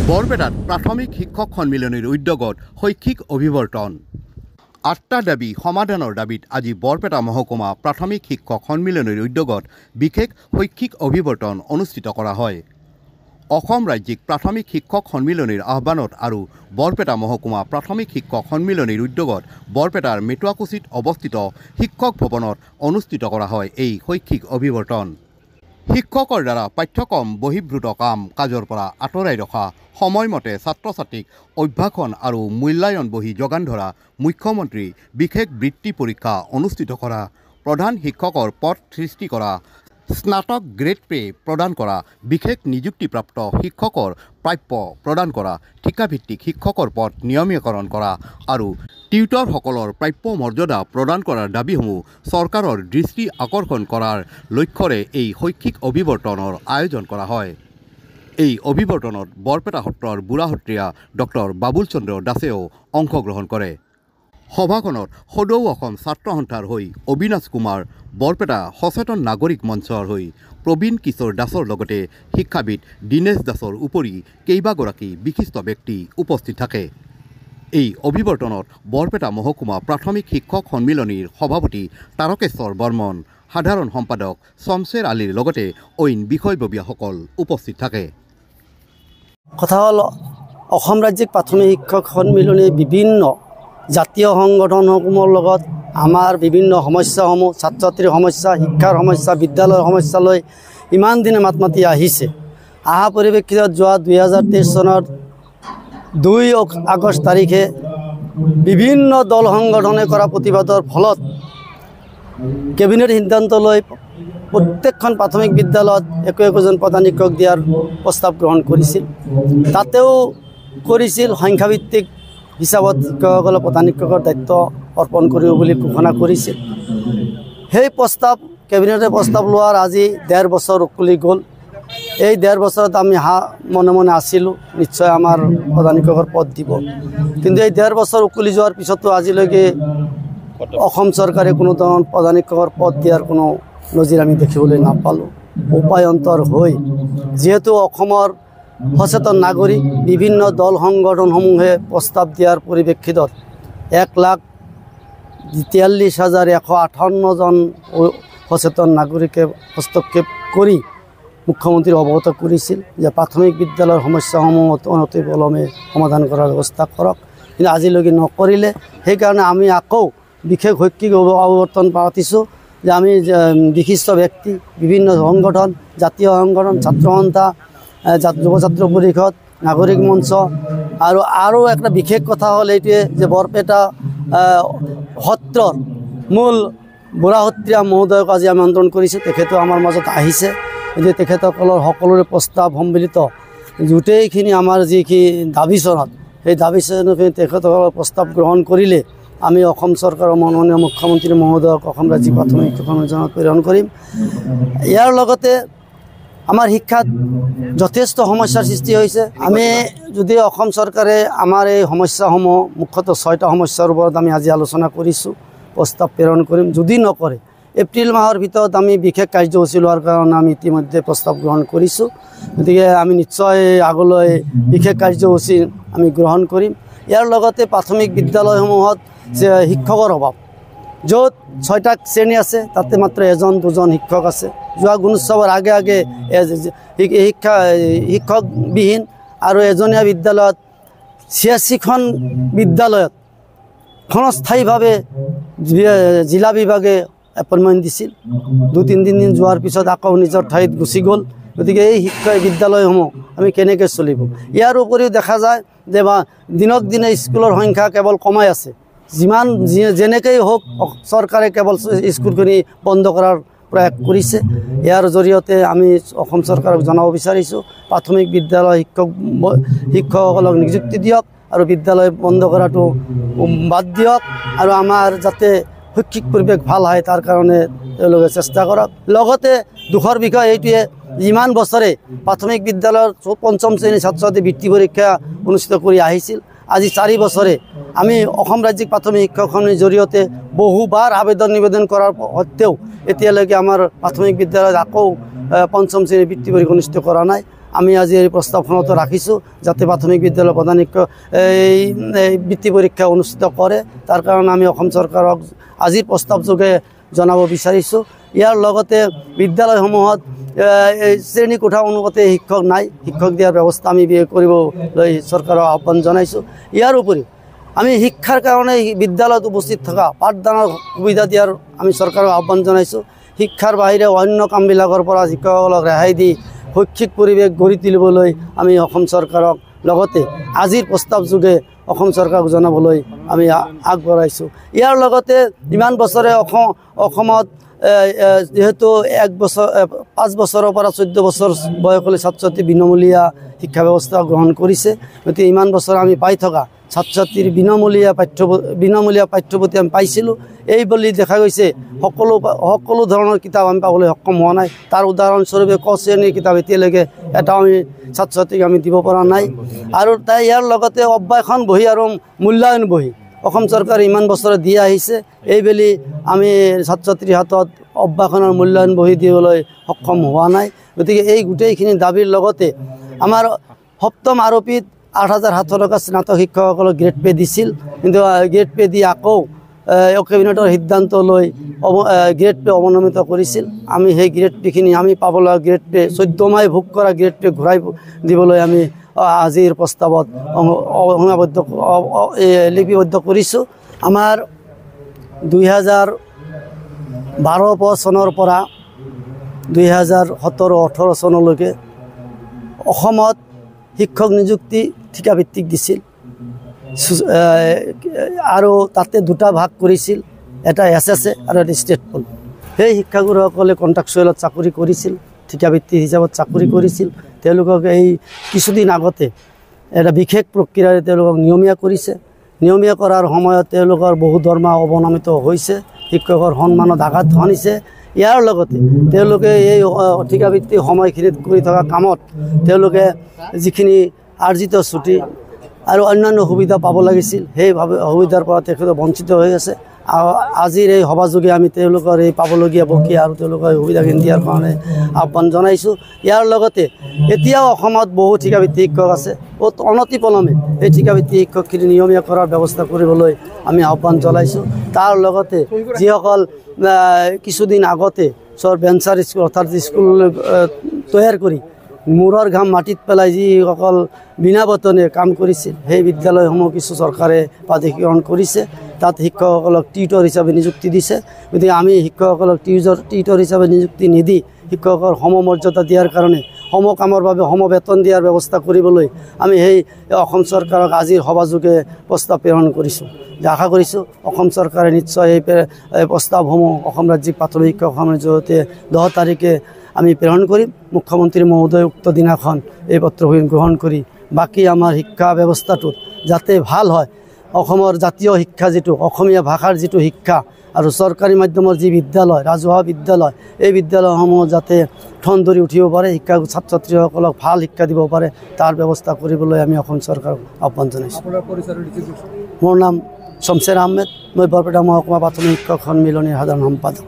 বৰপেটাত প্ৰাথমিক শিক্ষক সন্মিলনীৰ উদ্যোগত শৈক্ষিক অভিৱৰ্তন। ৮টা দাবী সমাধানৰ দাবীত আজি বৰপেটা মহকুমা প্ৰাথমিক শিক্ষক সন্মিলনীৰ উদ্যোগত বিশেষ শৈক্ষিক অভিৱৰ্তন অনুষ্ঠিত কৰা হয়। অসম ৰাজ্যিক প্ৰাথমিক শিক্ষক সন্মিলনীৰ আহ্বানত আৰু বৰপেটা মহকুমা প্ৰাথমিক শিক্ষক সন্মিলনীৰ উদ্যোগত বৰপেটাৰ মেটুৱাকুচিত অৱস্থিত শিক্ষক ভৱনত অনুষ্ঠিত কৰা হয় এই শৈক্ষিক অভিৱৰ্তন। শিক্ষকৰ দ্বাৰা পাঠ্যক্ৰম বহিৰ্ভূত কাম কাজৰ পৰা আঁতৰাই ৰখা, সময়মতে ছাত্ৰ ছাত্ৰীক অভ্যাসন আৰু মূল্যায়ন বহি যোগান ধৰা, মুখ্যমন্ত্ৰী বিশেষ বৃত্তি পৰীক্ষা অনুষ্ঠিত কৰা, প্ৰধান শিক্ষকৰ পদ সৃষ্টি কৰা, স্নাতক গ্ৰেড পে প্ৰদান কৰা, বিশেষ নিযুক্তিপ্ৰাপ্ত শিক্ষকৰ প্ৰাপ্য প্ৰদান কৰা, ঠিকাভিত্তিক শিক্ষকৰ পদ নিয়মীকৰণ কৰা আৰু টিউটৰসকলৰ প্ৰাপ্য মৰ্যাদা প্ৰদান কৰাৰ দাবীসমূহ চৰকাৰৰ দৃষ্টি আকৰ্ষণ কৰাৰ লক্ষ্যৰে এই শৈক্ষিক অভিৱৰ্তনৰ আয়োজন কৰা হয়। এই অভিৱৰ্তনত বৰপেটা সত্ৰৰ বুঢ়া সত্ৰীয়া ডক্টৰ বাবুল চন্দ্ৰ দাসেও অংশগ্ৰহণ কৰে। সভাখনত সদৌ অসম ছাত্ৰ সন্থাৰ হৈ অবিনাশ কুমাৰ, বৰপেটা সচেতন নাগৰিক মঞ্চৰ হৈ প্ৰবীণ কিশোৰ দাসৰ লগতে শিক্ষাবিদ দীনেশ দাসৰ উপৰি কেইবাগৰাকী বিশিষ্ট ব্যক্তি উপস্থিত থাকে। এই অভিৱৰ্তনত বৰপেটা মহকুমা প্ৰাথমিক শিক্ষক সন্মিলনীৰ সভাপতি তাৰকেশ্বৰ বৰ্মন, সাধাৰণ সম্পাদক শমশেৰ আলীৰ লগতে অইন বিষয়ববীয়াসকল উপস্থিত থাকে। কথা হ'ল অসম ৰাজ্যিক প্ৰাথমিক শিক্ষক সন্মিলনী বিভিন্ন জাতীয় সংগঠনসমূহৰ লগত আমাৰ বিভিন্ন সমস্যাসমূহ, ছাত্ৰ ছাত্ৰীৰ সমস্যা, শিক্ষাৰ সমস্যা, বিদ্যালয়ৰ সমস্যালৈ ইমান দিনে মাত মাতি আহিছে। অহা পৰিপ্ৰেক্ষিতত যোৱা 2023 চনৰ 2 আগষ্ট তাৰিখে বিভিন্ন দল সংগঠনে কৰা প্ৰতিবাদৰ ফলত কেবিনেট সিদ্ধান্ত লৈ প্ৰত্যেকখন প্ৰাথমিক বিদ্যালয়ত একোজন প্ৰধান শিক্ষক দিয়াৰ প্ৰস্তাৱ গ্ৰহণ কৰিছিল। তাতেও কৰিছিল সংখ্যাভিত্তিক হিচাপত শিক্ষকসকলে প্ৰধান শিক্ষকৰ দায়িত্ব অৰ্পণ কৰিব বুলি ঘোষণা কৰিছিল। সেই প্ৰস্তাৱ কেবিনেটে প্ৰস্তাৱ লোৱাৰ আজি 1.5 বছৰ উকলি গ'ল। এই 1.5 বছৰত আমি মনে মনে আছিলোঁ নিশ্চয় আমাৰ প্ৰধান শিক্ষকৰ পদ দিব, কিন্তু এই 1.5 বছৰ উকলি যোৱাৰ পিছতো আজিলৈকে অসম চৰকাৰে কোনো ধৰণৰ প্ৰধান শিক্ষকৰ পদ দিয়াৰ কোনো নজিৰ আমি দেখিবলৈ নাপালোঁ। উপায়ন্তৰ হৈ যিহেতু অসমৰ সচেতন নাগৰিক বিভিন্ন দল সংগঠনসমূহে প্ৰস্তাৱ দিয়াৰ পৰিপ্ৰেক্ষিতত 1,43,158 জন সচেতন নাগৰিকে হস্তক্ষেপ কৰি মুখ্যমন্ত্ৰীক অৱগত কৰিছিল যে প্ৰাথমিক বিদ্যালয়ৰ সমস্যাসমূহ অতি পলমে সমাধান কৰাৰ ব্যৱস্থা কৰক, কিন্তু আজিলৈকে নকৰিলে। সেইকাৰণে আমি আকৌ বিশেষ শৈক্ষিক অভিৱৰ্তন পাতিছোঁ যে আমি বিশিষ্ট ব্যক্তি, বিভিন্ন সংগঠন, জাতীয় সংগঠন, ছাত্ৰ সন্থা, যুৱ ছাত্ৰ পৰিষদ, নাগৰিক মঞ্চ আৰু একটা বিশেষ কথা হ'ল এইটোৱে যে বৰপেটা সত্ৰৰ মূল বুঢ়া সত্ৰীয়া মহোদয়ক আজি আমন্ত্ৰণ কৰিছোঁ। তেখেতেও আমাৰ মাজত আহিছে যে তেখেতসকলৰ সকলোৰে প্ৰস্তাৱ সম্মিলিত গোটেইখিনি আমাৰ যিখিনি দাবীচনত সেই দাবীচনখিনি তেখেতসকলৰ প্ৰস্তাৱ গ্ৰহণ কৰিলে আমি অসম চৰকাৰৰ মাননীয় মুখ্যমন্ত্ৰী মহোদয়ক অসম ৰাজ্যিক প্ৰাথমিক শিক্ষক সন্মিলনত প্ৰেৰণ কৰিম। ইয়াৰ লগতে আমাৰ শিক্ষাত যথেষ্ট সমস্যাৰ সৃষ্টি হৈছে। আমি যদি অসম চৰকাৰে আমাৰ এই সমস্যাসমূহ মুখ্যতঃ 6টা সমস্যাৰ ওপৰত আমি আজি আলোচনা কৰিছোঁ, প্ৰস্তাৱ প্ৰেৰণ কৰিম। যদি নকৰে এপ্ৰিল মাহৰ ভিতৰত আমি বিশেষ কাৰ্যসূচী লোৱাৰ কাৰণে আমি ইতিমধ্যে প্ৰস্তাৱ গ্ৰহণ কৰিছোঁ। গতিকে আমি নিশ্চয় আগলৈ বিশেষ কাৰ্যসূচী আমি গ্ৰহণ কৰিম। ইয়াৰ লগতে প্ৰাথমিক বিদ্যালয়সমূহত যে শিক্ষকৰ অভাৱ, য'ত 6টা শ্ৰেণী আছে তাতে মাত্ৰ 1-2জন শিক্ষক আছে। যোৱা গুণোৎসৱৰ আগে আগে শিক্ষকবিহীন আৰু এজনীয়া বিদ্যালয়ত 86খন বিদ্যালয়ত ক্ষণস্থায়ীভাৱে জিলা বিভাগে এপইণ্টমেণ্ট দিছিল। 2-3 দিন যোৱাৰ পিছত আকৌ নিজৰ ঠাইত গুচি গ'ল। গতিকে এই বিদ্যালয়সমূহ আমি কেনেকৈ চলিব? ইয়াৰ উপৰিও দেখা যায় যে দিনক দিনে স্কুলৰ সংখ্যা কেৱল কমাই আছে। যেনেকৈ হওক চৰকাৰে কেৱল স্কুলখিনি বন্ধ কৰাৰ প্ৰয়াস কৰিছে। ইয়াৰ জৰিয়তে আমি অসম চৰকাৰক জনাব বিচাৰিছোঁ প্ৰাথমিক বিদ্যালয় শিক্ষকসকলক নিযুক্তি দিয়ক আৰু বিদ্যালয় বন্ধ কৰাটো বাদ দিয়ক আৰু আমাৰ যাতে শৈক্ষিক পৰিৱেশ ভাল হয় তাৰ কাৰণে তেওঁলোকে চেষ্টা কৰক। লগতে দুখৰ বিষয় এইটোৱে, ইমান বছৰে প্ৰাথমিক বিদ্যালয়ৰ 5ম শ্ৰেণীৰ ছাত্ৰ ছাত্ৰী বৃত্তি পৰীক্ষা অনুষ্ঠিত কৰি আহিছিল। আজি 4 বছৰে আমি অসম ৰাজ্যিক প্ৰাথমিক শিক্ষক সন্মিলনীৰ জৰিয়তে বহুবাৰ আবেদন নিবেদন কৰাৰ সত্ত্বেও এতিয়ালৈকে আমাৰ প্ৰাথমিক বিদ্যালয়ত আকৌ 5ম শ্ৰেণীৰ বৃত্তি পৰীক্ষা অনুষ্ঠিত কৰা নাই। আমি আজি এই প্ৰস্তাৱখনত ৰাখিছোঁ যাতে প্ৰাথমিক বিদ্যালয় প্ৰধান শিক্ষক এই বৃত্তি পৰীক্ষা অনুষ্ঠিত কৰে। তাৰ কাৰণে আমি অসম চৰকাৰক আজিৰ প্ৰস্তাৱ যোগে জনাব বিচাৰিছোঁ। ইয়াৰ লগতে বিদ্যালয়সমূহত শ্ৰেণী কোঠা অনুপাতে শিক্ষক নাই, শিক্ষক দিয়াৰ ব্যৱস্থা আমি কৰিবলৈ চৰকাৰক আহ্বান জনাইছোঁ। ইয়াৰ উপৰিও আমি শিক্ষাৰ কাৰণে বিদ্যালয়ত উপস্থিত থকা পাঠদানৰ সুবিধা দিয়াৰ আমি চৰকাৰক আহ্বান জনাইছোঁ। শিক্ষাৰ বাহিৰে অন্য কামবিলাকৰ পৰা শিক্ষকসকলক ৰেহাই দি শৈক্ষিক পৰিৱেশ গঢ়ি তুলিবলৈ আমি অসম চৰকাৰক লগতে আজিৰ প্ৰস্তাৱ যোগে অসম চৰকাৰক জনাবলৈ আমি আগবঢ়াইছোঁ। ইয়াৰ লগতে ইমান বছৰে অসমত যেহেতু 5 বছৰৰ পৰা 14 বছৰ বয়সলৈ ছাত্ৰ ছাত্ৰী বিনামূলীয়া শিক্ষা ব্যৱস্থা গ্ৰহণ কৰিছে। গতিকে ইমান বছৰ আমি পাই থকা ছাত্ৰ ছাত্ৰীৰ বিনামূলীয়া পাঠ্যপুথি আমি পাইছিলোঁ। এই বুলি দেখা গৈছে সকলো ধৰণৰ কিতাপ আমি পাবলৈ সক্ষম হোৱা নাই। তাৰ উদাহৰণস্বৰূপে ক শ্ৰেণীৰ কিতাপ এতিয়ালৈকে এটাও আমি ছাত্ৰ ছাত্ৰীক আমি দিব পৰা নাই। আৰু ইয়াৰ লগতে অব্যাসন বহি আৰু মূল্যায়ন বহি অসম চৰকাৰে ইমান বছৰে দি আহিছে। এইবেলি আমি ছাত্ৰ ছাত্ৰীৰ হাতত অব্যাসনৰ মূল্যায়ন বহি দিবলৈ সক্ষম হোৱা নাই। গতিকে এই গোটেইখিনি দাবীৰ লগতে আমাৰ সপ্তম আৰপিত 8,700 টকা স্নাতক শিক্ষকসকলক গ্ৰেড পে দিছিল, কিন্তু গ্ৰেড পে দি আকৌ কেবিনেটৰ সিদ্ধান্ত লৈ গ্ৰেড পে অৱনমিত কৰিছিল। আমি সেই গ্ৰেড পেখিনি আমি পাব লগা গ্ৰেড পে 14 মাহ ভোগ কৰা গ্ৰেড পে ঘূৰাই দিবলৈ আমি আজিৰ প্ৰস্তাৱত লিপিবদ্ধ কৰিছোঁ। আমাৰ 2012 চনৰ পৰা 2017-18 চনলৈকে অসমত শিক্ষক নিযুক্তি ঠিকাভিত্তিক দিছিল আৰু তাতে দুটা ভাগ কৰিছিল, এটা SSA আৰু এটা ষ্টেট পুল। সেই শিক্ষাগুৰুসকলে কণ্ট্ৰাকচুৱেলত চাকৰি কৰিছিল, ঠিকাভিত্তিক হিচাপত চাকৰি কৰিছিল। তেওঁলোকক এই কিছুদিন আগতে এটা বিশেষ প্ৰক্ৰিয়াৰে তেওঁলোকক নিয়মীয়া কৰিছে। নিয়মীয়া কৰাৰ সময়ত তেওঁলোকৰ বহু দৰমহা অৱনমিত হৈছে, শিক্ষকৰ সন্মানত আঘাত সানিছে। ইয়াৰ লগতে তেওঁলোকে এই ঠিকাভিত্তিক সময়খিনিত কৰি থকা কামত তেওঁলোকে যিখিনি আৰ্জিত ছুটি আৰু অন্যান্য সুবিধা পাব লাগিছিল, সেই সুবিধাৰ পৰা তেখেতে বঞ্চিত হৈ আছে। আজিৰ এই সভাযোগে আমি তেওঁলোকৰ এই পাবলগীয়া বকীয়া আৰু তেওঁলোকৰ সুবিধাখিনি দিয়াৰ কাৰণে আহ্বান জনাইছোঁ। ইয়াৰ লগতে এতিয়াও অসমত বহু ঠিকাভিত্তিক শিক্ষক আছে, অনতিপলমে এই ঠিকাভিত্তিক শিক্ষকখিনি নিয়মীয়া কৰাৰ ব্যৱস্থা কৰিবলৈ আমি আহ্বান জনাইছোঁ। তাৰ লগতে যিসকল কিছুদিন আগতে ভেঞ্চাৰ স্কুল অৰ্থাৎ স্কুল তৈয়াৰ কৰি মূৰৰ ঘাম মাটিত পেলাই যিসকল বিনা বেতনে কাম কৰিছিল, সেই বিদ্যালয়সমূহ কিছু চৰকাৰে প্ৰাধিকৰণ কৰিছে। তাত শিক্ষকসকলক টিউটৰ হিচাপে নিযুক্তি দিছে। গতিকে আমি শিক্ষকসকলক টিউটৰ হিচাপে নিযুক্তি নিদি শিক্ষকৰ সমমৰ্যাদা দিয়াৰ কাৰণে সমকামৰ বাবে সমবেতন দিয়াৰ ব্যৱস্থা কৰিবলৈ আমি সেই অসম চৰকাৰক আজিৰ সভাযোগে প্ৰস্তাৱ প্ৰেৰণ কৰিছোঁ। আশা কৰিছোঁ অসম চৰকাৰে নিশ্চয় এই প্ৰস্তাৱসমূহ অসম ৰাজ্যিক প্ৰাথমিক শিক্ষক সমিতিৰ জৰিয়তে 10 তাৰিখে আমি প্ৰেৰণ কৰিম। মুখ্যমন্ত্ৰী মহোদয় উক্ত দিনাখন এই পত্ৰখন গ্ৰহণ কৰি বাকী আমাৰ শিক্ষা ব্যৱস্থাটোত যাতে ভাল হয়, অসমৰ জাতীয় শিক্ষা যিটো অসমীয়া ভাষাৰ যিটো শিক্ষা আৰু চৰকাৰী মাধ্যমৰ যি বিদ্যালয়, ৰাজহুৱা বিদ্যালয়, এই বিদ্যালয়সমূহ যাতে ঠন ধৰি উঠিব পাৰে, ছাত্ৰ ছাত্ৰীসকলক ভাল শিক্ষা দিব পাৰে, তাৰ ব্যৱস্থা কৰিবলৈ আমি অসম চৰকাৰক আহ্বান জনাইছোঁ। মোৰ নাম শমশেৰ আহমেদ, মই বৰপেটা মহকুমা প্ৰাথমিক শিক্ষক সন্মিলনীৰ সাধাৰণ সম্পাদক।